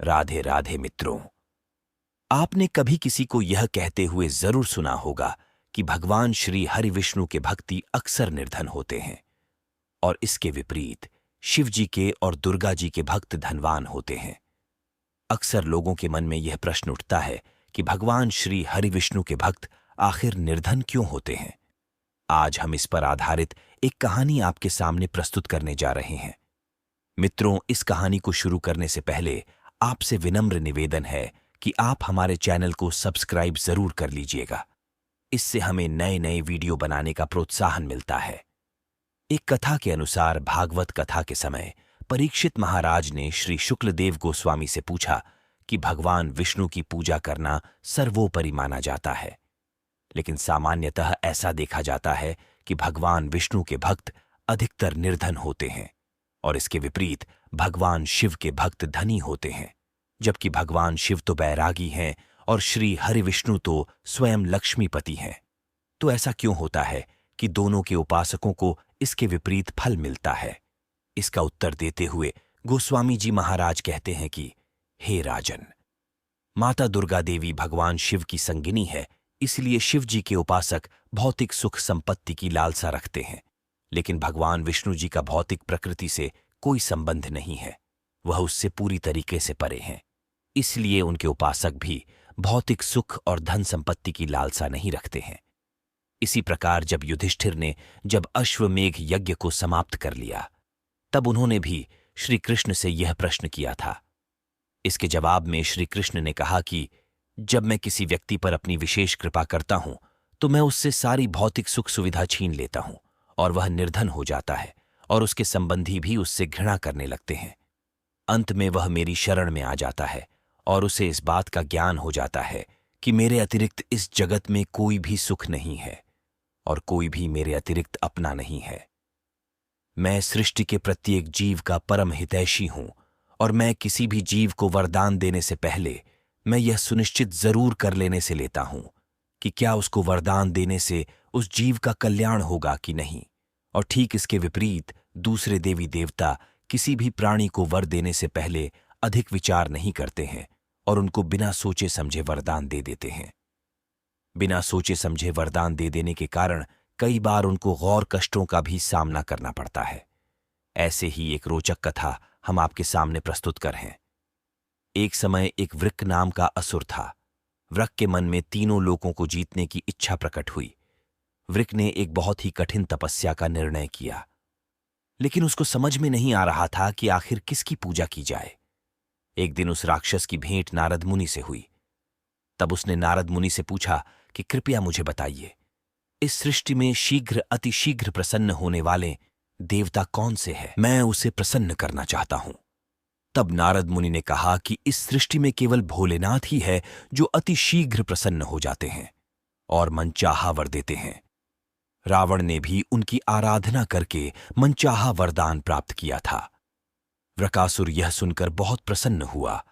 राधे राधे मित्रों। आपने कभी किसी को यह कहते हुए जरूर सुना होगा कि भगवान श्री हरि विष्णु के भक्ति अक्सर निर्धन होते हैं और इसके विपरीत शिव जी के और दुर्गा जी के भक्त धनवान होते हैं। अक्सर लोगों के मन में यह प्रश्न उठता है कि भगवान श्री हरि विष्णु के भक्त आखिर निर्धन क्यों होते हैं। आज हम इस पर आधारित एक कहानी आपके सामने प्रस्तुत करने जा रहे हैं। मित्रों, इस कहानी को शुरू करने से पहले आपसे विनम्र निवेदन है कि आप हमारे चैनल को सब्सक्राइब जरूर कर लीजिएगा। इससे हमें नए नए वीडियो बनाने का प्रोत्साहन मिलता है। एक कथा के अनुसार भागवत कथा के समय परीक्षित महाराज ने श्री शुक्लदेव गोस्वामी से पूछा कि भगवान विष्णु की पूजा करना सर्वोपरि माना जाता है, लेकिन सामान्यतः ऐसा देखा जाता है कि भगवान विष्णु के भक्त अधिकतर निर्धन होते हैं और इसके विपरीत भगवान शिव के भक्त धनी होते हैं, जबकि भगवान शिव तो बैरागी हैं और श्री हरि विष्णु तो स्वयं लक्ष्मीपति हैं। तो ऐसा क्यों होता है कि दोनों के उपासकों को इसके विपरीत फल मिलता है? इसका उत्तर देते हुए गोस्वामी जी महाराज कहते हैं कि हे राजन, माता दुर्गा देवी भगवान शिव की संगिनी है, इसलिए शिव जी के उपासक भौतिक सुख संपत्ति की लालसा रखते हैं, लेकिन भगवान विष्णु जी का भौतिक प्रकृति से कोई संबंध नहीं है, वह उससे पूरी तरीके से परे हैं, इसलिए उनके उपासक भी भौतिक सुख और धन संपत्ति की लालसा नहीं रखते हैं। इसी प्रकार जब युधिष्ठिर ने जब अश्वमेघ यज्ञ को समाप्त कर लिया, तब उन्होंने भी श्री कृष्ण से यह प्रश्न किया था। इसके जवाब में श्री कृष्ण ने कहा कि जब मैं किसी व्यक्ति पर अपनी विशेष कृपा करता हूं तो मैं उससे सारी भौतिक सुख सुविधा छीन लेता हूं और वह निर्धन हो जाता है और उसके संबंधी भी उससे घृणा करने लगते हैं। अंत में वह मेरी शरण में आ जाता है और उसे इस बात का ज्ञान हो जाता है कि मेरे अतिरिक्त इस जगत में कोई भी सुख नहीं है और कोई भी मेरे अतिरिक्त अपना नहीं है। मैं सृष्टि के प्रत्येक जीव का परम हितैषी हूं और मैं किसी भी जीव को वरदान देने से पहले मैं यह सुनिश्चित जरूर कर लेने से लेता हूं कि क्या उसको वरदान देने से उस जीव का कल्याण होगा कि नहीं। और ठीक इसके विपरीत दूसरे देवी देवता किसी भी प्राणी को वर देने से पहले अधिक विचार नहीं करते हैं और उनको बिना सोचे समझे वरदान दे देते हैं। बिना सोचे समझे वरदान दे देने के कारण कई बार उनको गौर कष्टों का भी सामना करना पड़ता है। ऐसे ही एक रोचक कथा हम आपके सामने प्रस्तुत कर हैं। एक समय एक वृक नाम का असुर था। वृक के मन में तीनों लोकों को जीतने की इच्छा प्रकट हुई। वृक ने एक बहुत ही कठिन तपस्या का निर्णय किया, लेकिन उसको समझ में नहीं आ रहा था कि आखिर किसकी पूजा की जाए। एक दिन उस राक्षस की भेंट नारद मुनि से हुई। तब उसने नारद मुनि से पूछा कि कृपया मुझे बताइए, इस सृष्टि में शीघ्र अति शीघ्र प्रसन्न होने वाले देवता कौन से हैं? मैं उसे प्रसन्न करना चाहता हूं। तब नारद मुनि ने कहा कि इस सृष्टि में केवल भोलेनाथ ही है जो अति शीघ्र प्रसन्न हो जाते हैं और मनचाहा वर देते हैं। रावण ने भी उनकी आराधना करके मनचाहा वरदान प्राप्त किया था। वृकासुर यह सुनकर बहुत प्रसन्न हुआ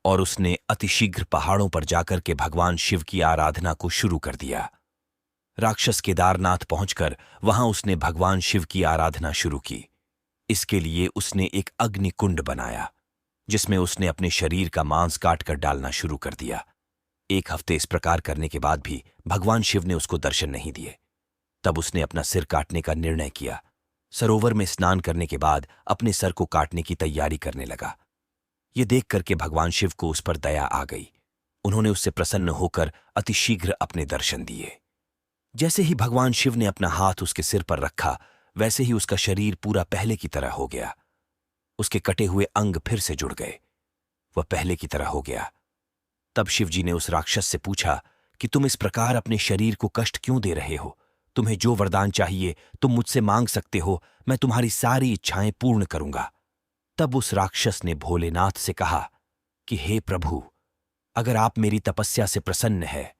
और उसने अतिशीघ्र पहाड़ों पर जाकर के भगवान शिव की आराधना को शुरू कर दिया। राक्षस केदारनाथ पहुंचकर वहां उसने भगवान शिव की आराधना शुरू की। इसके लिए उसने एक अग्नि कुंड बनाया जिसमें उसने अपने शरीर का मांस काटकर डालना शुरू कर दिया। एक हफ्ते इस प्रकार करने के बाद भी भगवान शिव ने उसको दर्शन नहीं दिए। तब उसने अपना सिर काटने का निर्णय किया। सरोवर में स्नान करने के बाद अपने सर को काटने की तैयारी करने लगा। ये देख करके भगवान शिव को उस पर दया आ गई। उन्होंने उससे प्रसन्न होकर अतिशीघ्र अपने दर्शन दिए। जैसे ही भगवान शिव ने अपना हाथ उसके सिर पर रखा, वैसे ही उसका शरीर पूरा पहले की तरह हो गया। उसके कटे हुए अंग फिर से जुड़ गए, वह पहले की तरह हो गया। तब शिव जी ने उस राक्षस से पूछा कि तुम इस प्रकार अपने शरीर को कष्ट क्यों दे रहे हो? तुम्हें जो वरदान चाहिए तुम मुझसे मांग सकते हो, मैं तुम्हारी सारी इच्छाएं पूर्ण करूंगा। तब उस राक्षस ने भोलेनाथ से कहा कि हे प्रभु, अगर आप मेरी तपस्या से प्रसन्न है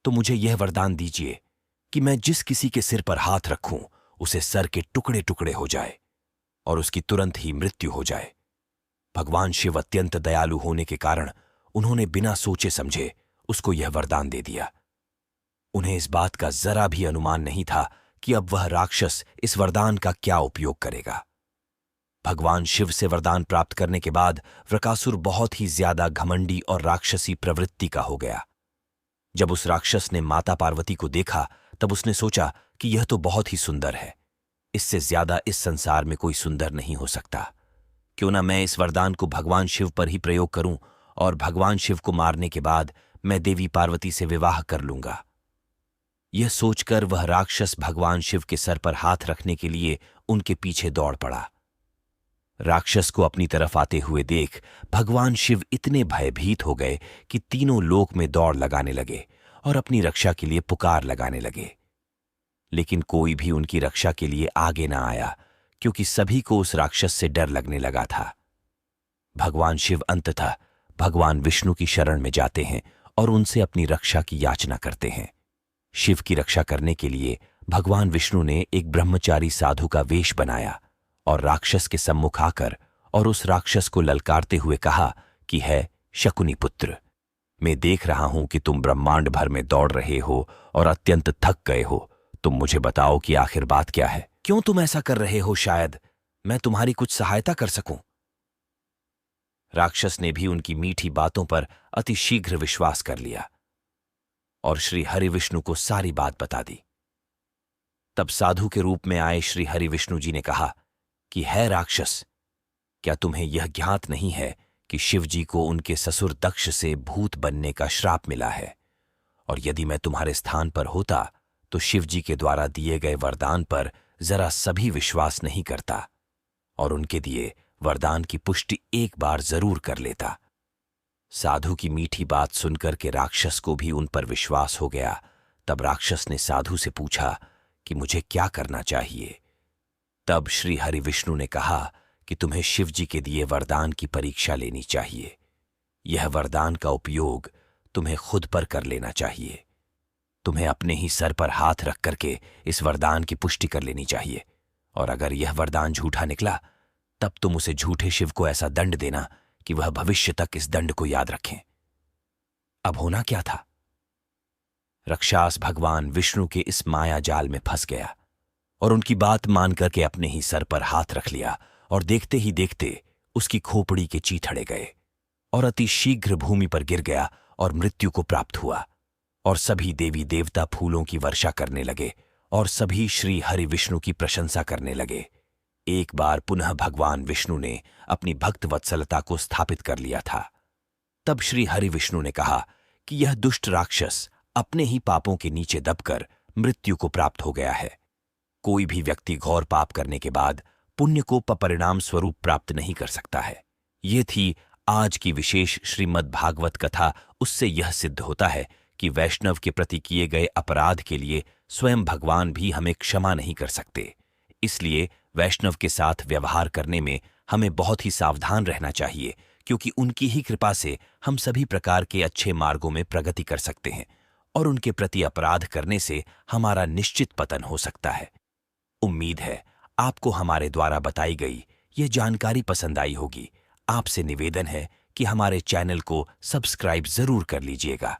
तो मुझे यह वरदान दीजिए कि मैं जिस किसी के सिर पर हाथ रखूं उसे सर के टुकड़े टुकड़े हो जाए और उसकी तुरंत ही मृत्यु हो जाए। भगवान शिव अत्यंत दयालु होने के कारण उन्होंने बिना सोचे समझे उसको यह वरदान दे दिया। उन्हें इस बात का जरा भी अनुमान नहीं था कि अब वह राक्षस इस वरदान का क्या उपयोग करेगा। भगवान शिव से वरदान प्राप्त करने के बाद वृकासुर बहुत ही ज्यादा घमंडी और राक्षसी प्रवृत्ति का हो गया। जब उस राक्षस ने माता पार्वती को देखा तब उसने सोचा कि यह तो बहुत ही सुंदर है, इससे ज्यादा इस संसार में कोई सुंदर नहीं हो सकता। क्यों ना मैं इस वरदान को भगवान शिव पर ही प्रयोग करूं और भगवान शिव को मारने के बाद मैं देवी पार्वती से विवाह कर लूंगा। यह सोचकर वह राक्षस भगवान शिव के सर पर हाथ रखने के लिए उनके पीछे दौड़ पड़ा। राक्षस को अपनी तरफ आते हुए देख भगवान शिव इतने भयभीत हो गए कि तीनों लोक में दौड़ लगाने लगे और अपनी रक्षा के लिए पुकार लगाने लगे। लेकिन कोई भी उनकी रक्षा के लिए आगे ना आया, क्योंकि सभी को उस राक्षस से डर लगने लगा था। भगवान शिव अंततः भगवान विष्णु की शरण में जाते हैं और उनसे अपनी रक्षा की याचना करते हैं। शिव की रक्षा करने के लिए भगवान विष्णु ने एक ब्रह्मचारी साधु का वेश बनाया और राक्षस के सम्मुख आकर और उस राक्षस को ललकारते हुए कहा कि है शकुनी पुत्र, मैं देख रहा हूं कि तुम ब्रह्मांड भर में दौड़ रहे हो और अत्यंत थक गए हो। तुम मुझे बताओ कि आखिर बात क्या है? क्यों तुम ऐसा कर रहे हो? शायद मैं तुम्हारी कुछ सहायता कर सकूं। राक्षस ने भी उनकी मीठी बातों पर अति शीघ्र विश्वास कर लिया और श्री हरि विष्णु को सारी बात बता दी। तब साधु के रूप में आए श्री हरि विष्णु जी ने कहा कि है राक्षस, क्या तुम्हें यह ज्ञात नहीं है कि शिव जी को उनके ससुर दक्ष से भूत बनने का श्राप मिला है, और यदि मैं तुम्हारे स्थान पर होता तो शिव जी के द्वारा दिए गए वरदान पर जरा सभी विश्वास नहीं करता और उनके दिए वरदान की पुष्टि एक बार जरूर कर लेता। साधु की मीठी बात सुनकर के राक्षस को भी उन पर विश्वास हो गया। तब राक्षस ने साधु से पूछा कि मुझे क्या करना चाहिए? तब श्री हरि विष्णु ने कहा कि तुम्हें शिव जी के दिए वरदान की परीक्षा लेनी चाहिए। यह वरदान का उपयोग तुम्हें खुद पर कर लेना चाहिए। तुम्हें अपने ही सर पर हाथ रख करके इस वरदान की पुष्टि कर लेनी चाहिए, और अगर यह वरदान झूठा निकला तब तुम उसे झूठे शिव को ऐसा दंड देना कि वह भविष्य तक इस दंड को याद रखें। अब होना क्या था? राक्षस भगवान विष्णु के इस माया जाल में फंस गया और उनकी बात मान करके अपने ही सर पर हाथ रख लिया, और देखते ही देखते उसकी खोपड़ी के चीथड़े गए और अति शीघ्र भूमि पर गिर गया और मृत्यु को प्राप्त हुआ। और सभी देवी देवता फूलों की वर्षा करने लगे और सभी श्री हरि विष्णु की प्रशंसा करने लगे। एक बार पुनः भगवान विष्णु ने अपनी भक्त वत्सलता को स्थापित कर लिया था। तब श्री हरि विष्णु ने कहा कि यह दुष्ट राक्षस अपने ही पापों के नीचे दबकर मृत्यु को प्राप्त हो गया है। कोई भी व्यक्ति घोर पाप करने के बाद पुण्य को परिणाम स्वरूप प्राप्त नहीं कर सकता है। ये थी आज की विशेष श्रीमद् भागवत कथा। उससे यह सिद्ध होता है कि वैष्णव के प्रति किए गए अपराध के लिए स्वयं भगवान भी हमें क्षमा नहीं कर सकते। इसलिए वैष्णव के साथ व्यवहार करने में हमें बहुत ही सावधान रहना चाहिए, क्योंकि उनकी ही कृपा से हम सभी प्रकार के अच्छे मार्गों में प्रगति कर सकते हैं और उनके प्रति अपराध करने से हमारा निश्चित पतन हो सकता है। उम्मीद है आपको हमारे द्वारा बताई गई ये जानकारी पसंद आई होगी। आपसे निवेदन है कि हमारे चैनल को सब्सक्राइब जरूर कर लीजिएगा।